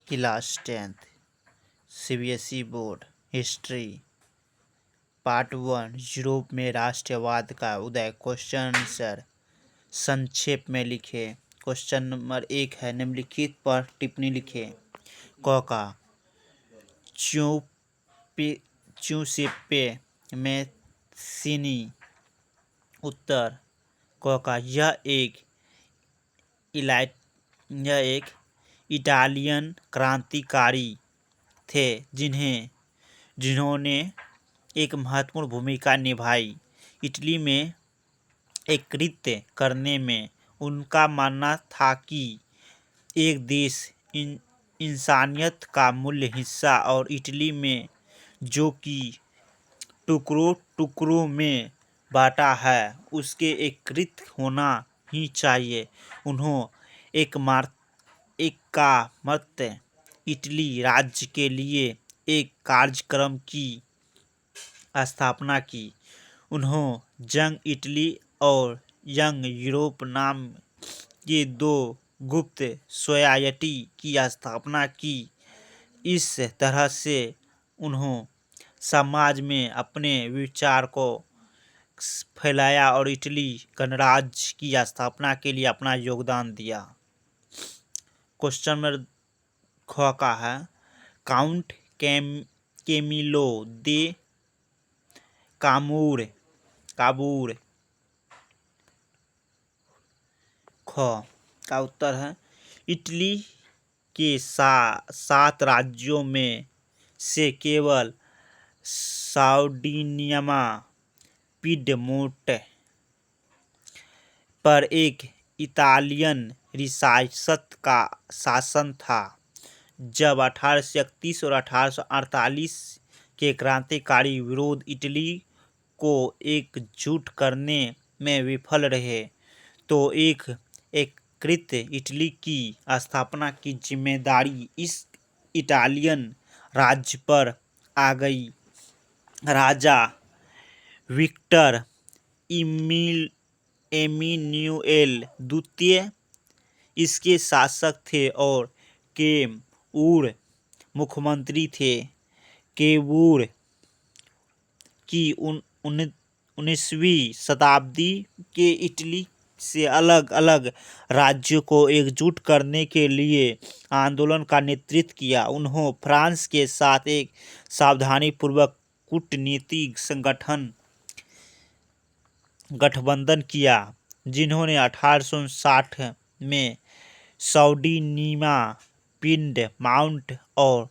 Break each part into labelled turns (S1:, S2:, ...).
S1: Class 10th CBSE board history part 1 Europe में राष्ट्रवाद का उदय। क्वेश्चन आंसर संक्षेप में लिखे। क्वेश्चन नंबर 1 है, निम्नलिखित पर टिप्पणी लिखे। क का च्यूसेप्पे मैसिनी। उत्तर क का यह एक इटालियन क्रांतिकारी थे जिन्होंने एक महत्वपूर्ण भूमिका निभाई। इटली में एकीकृत करने में उनका मानना था कि एक देश इंसानियत का मूल हिस्सा और इटली में जो कि टुकड़ों टुकड़ों में बांटा है उसके एकीकृत होना ही चाहिए। उन्होंने एकात्मक इटली राज्य के लिए एक कार्यक्रम की स्थापना की। उन्होंने यंग इटली और यंग यूरोप नाम के दो गुप्त सोसाइटी की स्थापना की। इस तरह से उन्होंने समाज में अपने विचार को फैलाया और इटली गणराज्य की स्थापना के लिए अपना योगदान दिया। क्वेश्चन नंबर ख का है, काउंट कैमिलो दे काबूर। ख का उत्तर है, इटली के 7 राज्यों में से केवल सार्डिनिया पिडमोंट पर एक इटालियन रियासत का शासन था। जब 1831 और 1848 के क्रांतिकारी विरोध इटली को एकजुट करने में विफल रहे तो एक एकीकृत इटली की स्थापना की जिम्मेदारी इस इटालियन राज्य पर आ गई। राजा विक्टर एमिनुएल द्वितीय इसके शासक थे और कैबूर मुख्यमंत्री थे। कैबूर की 19वीं शताब्दी के इटली से अलग अलग राज्यों को एकजुट करने के लिए आंदोलन का नेतृत्व किया। उन्होंने फ्रांस के साथ एक सावधानीपूर्वक कूटनीतिक गठबंधन किया, जिन्होंने 1860 में सार्डिनिया पिडमोंट और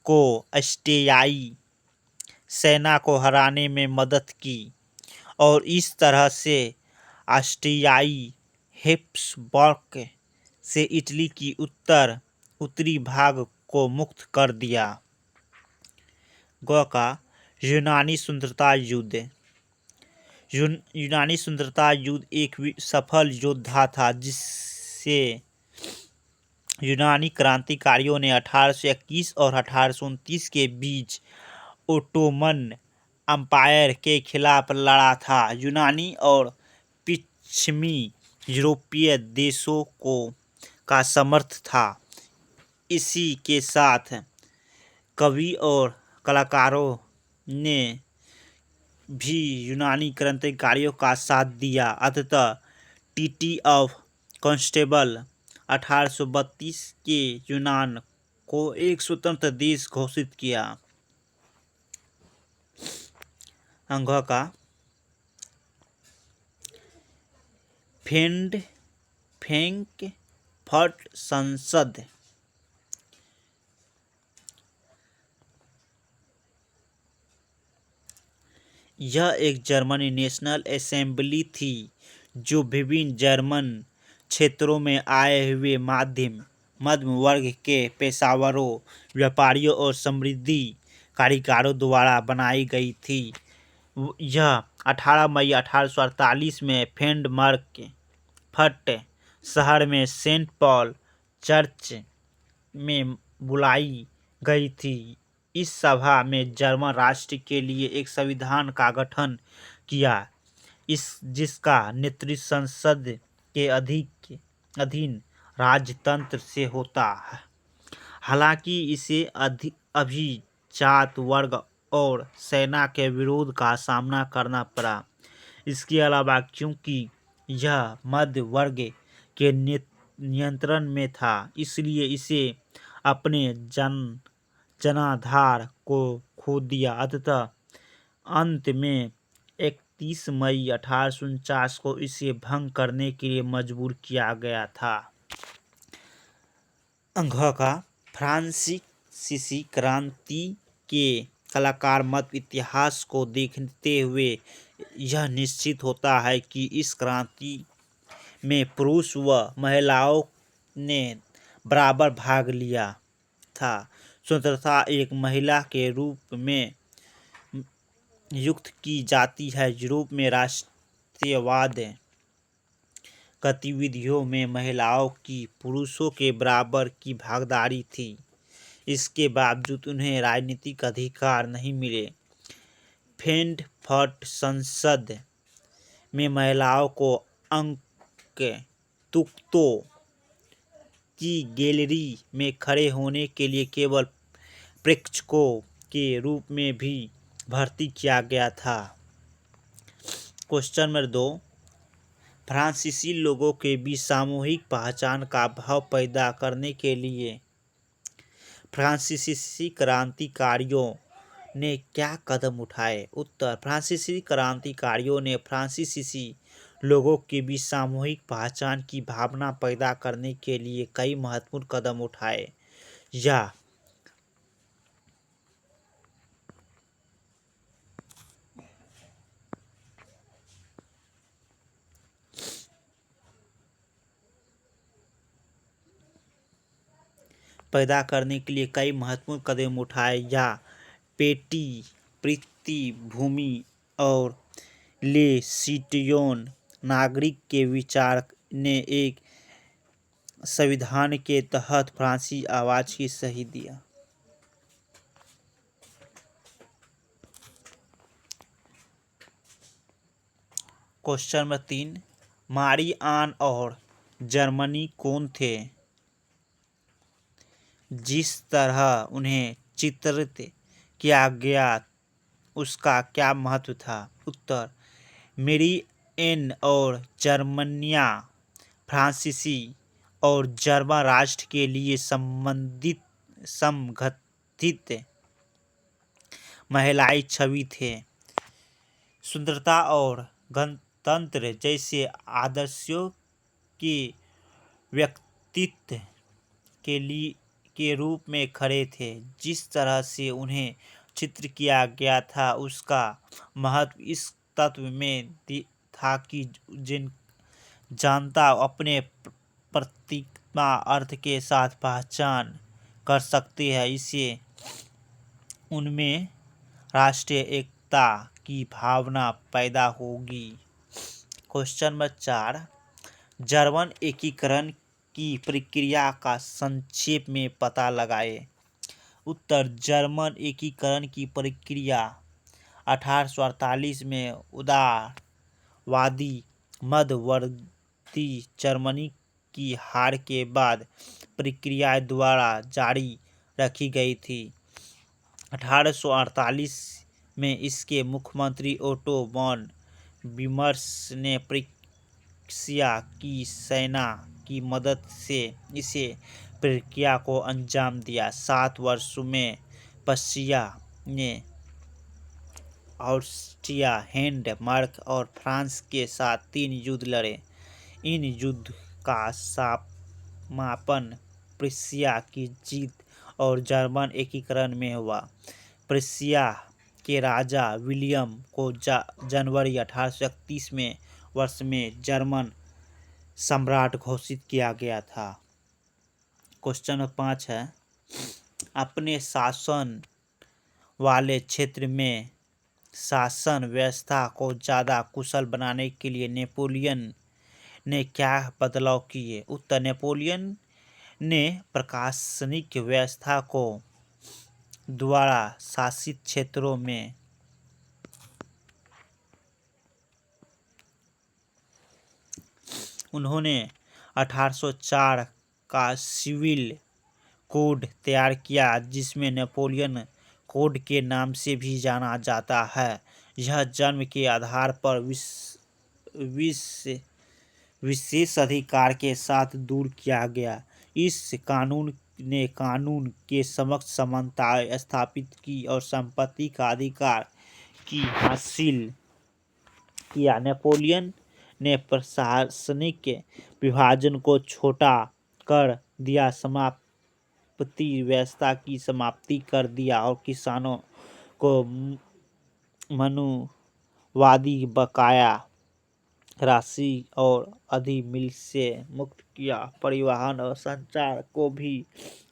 S1: को ऑस्ट्रियाई सेना को हराने में मदद की और इस तरह से ऑस्ट्रियाई हैब्सबर्ग से इटली की उत्तरी भाग को मुक्त कर दिया। ग का यूनानी स्वतंत्रता युद्ध। यूनानी स्वतंत्रता युद्ध एक सफल योद्धा था जिससे यूनानी क्रांतिकारियों ने 1821 और 1829 के बीच ओटोमन एम्पायर के खिलाफ लड़ा था। यूनानी और पश्चिमी यूरोपीय देशों का समर्थन था। इसी के साथ कवि और कलाकारों ने भी यूनानी क्रांतिकारियों का साथ दिया। अंततः ट्रीटी ऑफ कॉन्स्टेंटिनोपल 1832 के यूनान को एक स्वतंत्र देश घोषित किया। अंग का फ्रैंकफर्ट संसद। यह एक जर्मन नेशनल असेंबली थी जो विभिन्न जर्मन क्षेत्रों में आए हुए मध्यम वर्ग के पेशेवरों, व्यापारियों और समृद्धि कारीगरों द्वारा बनाई गई थी। यह 18 मई 1848 में फ्रैंकफर्ट शहर में सेंट पॉल चर्च में बुलाई गई थी। इस सभा में जर्मन राष्ट्र के लिए एक संविधान का गठन किया जिसका नेतृत्व संसद के अधीन राजतंत्र से होता है। हालांकि इसे अभिजात वर्ग और सेना के विरोध का सामना करना पड़ा। इसके अलावा क्योंकि यह मध्य वर्ग के नियंत्रण में था, इसलिए इसे अपने जनाधार को खो दिया। अंततः अंत में 31 मई 1849 को इसे भंग करने के लिए मजबूर किया गया था। का फ्रांसीसी क्रांति के कलाकार मत इतिहास को देखते हुए यह निश्चित होता है कि इस क्रांति में पुरुष व महिलाओं ने बराबर भाग लिया था। स्वतंत्रता एक महिला के रूप में युक्त की जाती है। यूरोप में राष्ट्रवाद गतिविधियों में महिलाओं की पुरुषों के बराबर की भागीदारी थी। इसके बावजूद उन्हें राजनीतिक अधिकार नहीं मिले। फ्रैंकफर्ट संसद में महिलाओं को अंक-तुक्तों की गैलरी में खड़े होने के लिए केवल प्रेक्षकों के रूप में भी भर्ती किया गया था। क्वेश्चन नंबर 2, फ्रांसीसी लोगों के बीच सामूहिक पहचान का भाव पैदा करने के लिए फ्रांसीसी क्रांतिकारियों ने क्या कदम उठाए? उत्तर, फ्रांसीसी क्रांतिकारियों ने फ्रांसीसी लोगों के बीच सामूहिक पहचान की भावना पैदा करने के लिए कई महत्वपूर्ण कदम उठाए। यह पैदा करने के लिए कई महत्वपूर्ण कदम उठाए। या पेटी प्रतिभूति और ले सिटिज़न नागरिक के विचार ने एक संविधान के तहत फ्रांसीसी आवाज की सही दिया। क्वेश्चन नंबर 3, मारी आन और जर्मनी कौन थे? जिस तरह उन्हें चित्रित किया गया उसका क्या महत्व था? उत्तर, मेरी एन और जर्मनिया फ्रांसीसी और जर्मन राष्ट्र के लिए समगठित महिलाएं छवि थे। स्वतंत्रता और गणतंत्र जैसे आदर्शों के व्यक्तित्व के रूप में खड़े थे। जिस तरह से उन्हें चित्रित किया गया था उसका महत्व इस तत्व में था कि जनता अपने प्रतीकात्मक अर्थ के साथ पहचान कर सकती है। इससे उनमें राष्ट्रीय एकता की भावना पैदा होगी। क्वेश्चन नंबर 4, जर्मन एकीकरण की प्रक्रिया का संक्षेप में पता लगाएं। उत्तर, जर्मन एकीकरण की प्रक्रिया 1848 में उदारवादी मध्यवर्ती जर्मनी की हार के बाद प्रक्रिया द्वारा जारी रखी गई थी। 1848 में इसके मुख्यमंत्री ओटो वॉन बिमर्स ने प्रशिया की सेना की मदद से इस प्रक्रिया को अंजाम दिया। 7 वर्षों में प्रशिया ने ऑस्ट्रिया, डेनमार्क और फ्रांस के साथ 3 युद्ध लड़े। इन युद्ध का समापन प्रशिया की जीत और जर्मन एकीकरण में हुआ। प्रशिया के राजा विलियम को जनवरी 1831 में वर्ष में जर्मन सम्राट घोषित किया गया था। क्वेश्चन नंबर 5 है, अपने शासन वाले क्षेत्र में शासन व्यवस्था को ज़्यादा कुशल बनाने के लिए नेपोलियन ने क्या बदलाव किए? उत्तर, नेपोलियन ने प्रशासनिक व्यवस्था को द्वारा शासित क्षेत्रों में उन्होंने 1804 का सिविल कोड तैयार किया जिसमें नेपोलियन कोड के नाम से भी जाना जाता है। यह जन्म के आधार पर विशेष अधिकार के साथ दूर किया गया। इस कानून ने कानून के समक्ष समानता स्थापित की और संपत्ति का अधिकार की हासिल किया। नेपोलियन ने प्रशासनिक विभाजन को छोटा कर दिया, समाप्ति व्यवस्था की समाप्ति कर दिया और किसानों को मनुवादी बकाया राशि और अधिमिल से मुक्त किया। परिवहन और संचार को भी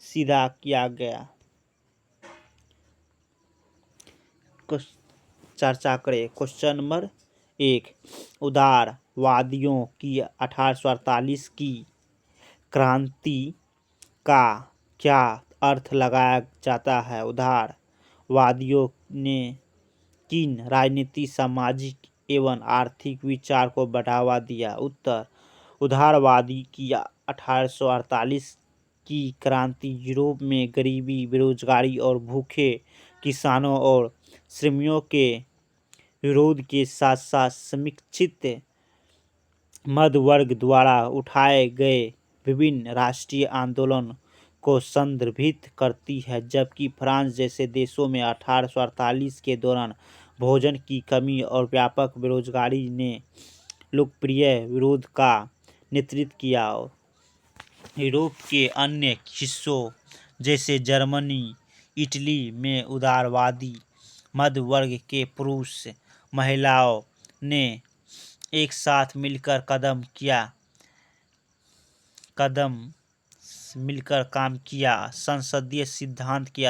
S1: सीधा किया गया। चर्चा करें। क्वेश्चन नंबर 1, उदारवादियों की 1848 की क्रांति का क्या अर्थ लगाया जाता है? उदारवादियों ने किन राजनीतिक, सामाजिक एवं आर्थिक विचार को बढ़ावा दिया? उत्तर, उदारवादी की 1848 की क्रांति यूरोप में गरीबी, बेरोजगारी और भूखे किसानों और श्रमिकों के विरोध के साथ साथ समीक्षित मध्य वर्ग द्वारा उठाए गए विभिन्न राष्ट्रीय आंदोलन को संदर्भित करती है। जबकि फ्रांस जैसे देशों में 1848 के दौरान भोजन की कमी और व्यापक बेरोजगारी ने लोकप्रिय विरोध का नेतृत्व किया। यूरोप के अन्य हिस्सों जैसे जर्मनी, इटली में उदारवादी मध्य वर्ग के पुरुष महिलाओं ने एक साथ मिलकर काम किया। संसदीय सिद्धांत के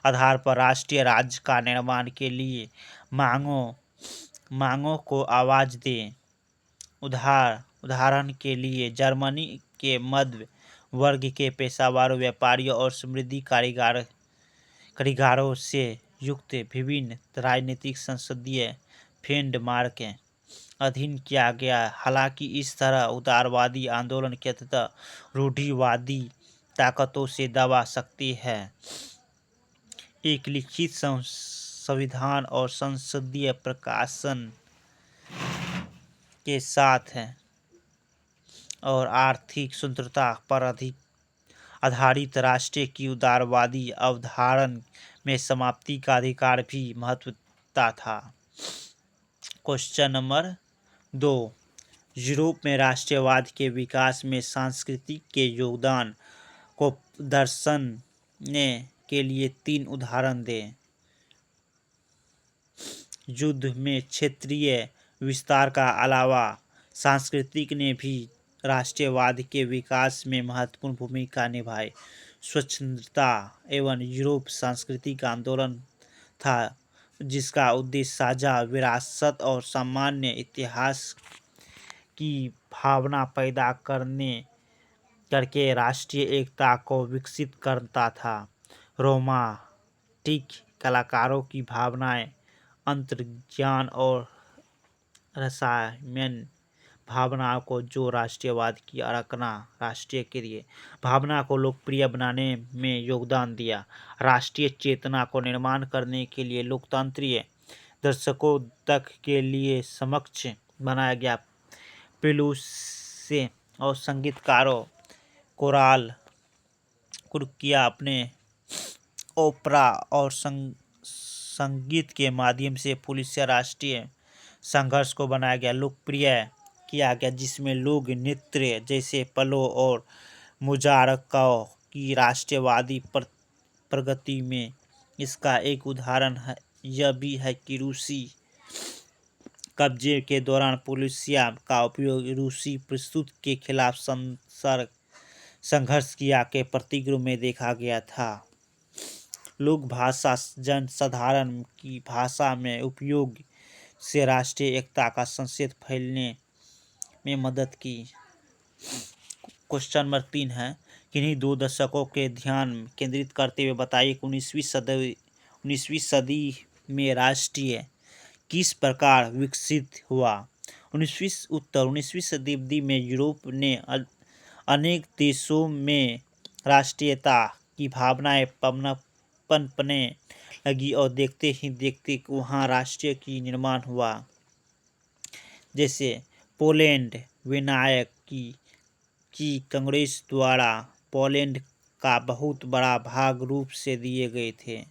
S1: आधार पर राष्ट्रीय राज्य का निर्माण के लिए मांगों को आवाज दें। उदाहरण के लिए जर्मनी के मध्य वर्ग के पेशेवरों, व्यापारियों और समृद्ध कारीगरों से युक्त विभिन्न राजनीतिक संसदीय फ्रेमवर्क के अधीन किया गया। हालांकि इस तरह उदारवादी आंदोलन के अंततः रूढ़िवादी ताकतों से दबा सकते हैं। एक लिखित संविधान और संसदीय प्रशासन के साथ और आर्थिक स्वतंत्रता पर आधारित राष्ट्र की उदारवादी अवधारणा में समाप्ति का अधिकार भी महत्वता था। क्वेश्चन नंबर 2, यूरोप में राष्ट्रवाद के विकास में संस्कृति के योगदान को दर्शाने के लिए 3 उदाहरण दें। युद्ध में क्षेत्रीय विस्तार का अलावा संस्कृति ने भी राष्ट्रवाद के विकास में महत्वपूर्ण भूमिका निभाई। स्वतंत्रता एवं यूरोप सांस्कृतिक आंदोलन था जिसका उद्देश्य साझा विरासत और सामान्य इतिहास की भावना पैदा करके राष्ट्रीय एकता को विकसित करता था। रोमांटिक कलाकारों की भावनाएं अंतर्ज्ञान और रहस्यमय भावनाओं को जो राष्ट्रवाद की आराधना राष्ट्रीय के लिए भावना को लोकप्रिय बनाने में योगदान दिया। राष्ट्रीय चेतना को निर्माण करने के लिए लोकतांत्रिक दर्शकों तक के लिए समक्ष बनाया गया। पेलुसे और संगीतकारों कोराल कुर्किया अपने ओपेरा और संगीत के माध्यम से पुलिस राष्ट्रीय संघर्ष को बनाया गया, लोकप्रिय किया गया, जिसमें लोक नृत्य जैसे पलो और मुजारकों की राष्ट्रवादी प्रगति में इसका एक उदाहरण यह भी है कि रूसी कब्जे के दौरान पुलिसिया का उपयोग रूसी प्रस्तुत के खिलाफ संघर्ष किया के प्रतीक रूप में देखा गया था। लोक भाषा जनसाधारण की भाषा में उपयोग से राष्ट्रीय एकता का संदेश फैलाने में मदद की। क्वेश्चन नंबर 3 है, किन्हीं 2 दशकों के ध्यान केंद्रित करते हुए बताइए कि 19वीं सदी में राष्ट्रीय किस प्रकार विकसित हुआ। 19वीं सदी में यूरोप ने अनेक देशों में राष्ट्रीयता की भावनाएं पनपने लगी और देखते ही देखते वहाँ राष्ट्रीय की निर्माण हुआ। जैसे पोलैंड विनायक की कांग्रेस द्वारा पोलैंड का बहुत बड़ा भाग रूप से दिए गए थे।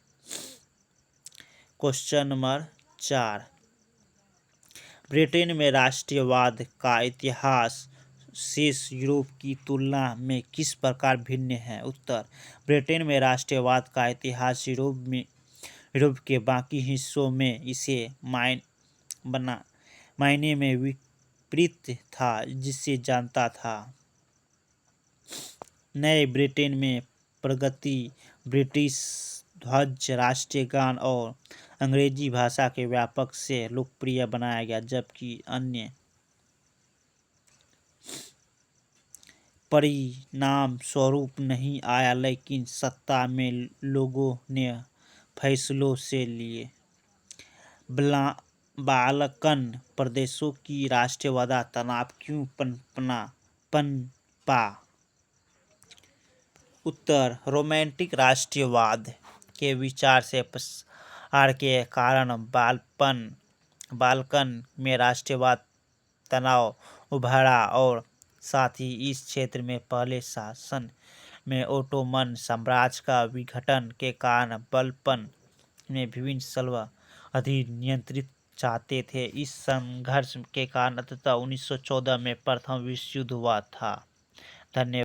S1: क्वेश्चन नंबर 4, ब्रिटेन में राष्ट्रवाद का इतिहास शेष यूरोप की तुलना में किस प्रकार भिन्न है? उत्तर, ब्रिटेन में राष्ट्रवाद का इतिहास यूरोप के बाकी हिस्सों में इसे मायने में विपरीत था, जिसे जानता था। नए ब्रिटेन में प्रगति ब्रिटिश ध्वज, राष्ट्रीय गान और अंग्रेजी भाषा के व्यापक से लोकप्रिय बनाया गया, जबकि अन्य परिणाम स्वरूप नहीं आया, लेकिन सत्ता में लोगों ने फैसलों से लिए। बाल्कन प्रदेशों की राष्ट्रवाद तनाव क्यों पनपा? उत्तर, रोमांटिक राष्ट्रवाद के विचार से प्रसार के कारण बाल्कन में राष्ट्रवाद तनाव उभरा और साथ ही इस क्षेत्र में पहले शासन में ओटोमन साम्राज्य का विघटन के कारण बाल्कन में विभिन्न सल्तनत अधीन नियंत्रित चाहते थे। इस संघर्ष के कारण अंततः 1914 में प्रथम विश्व युद्ध हुआ था। धन्यवाद।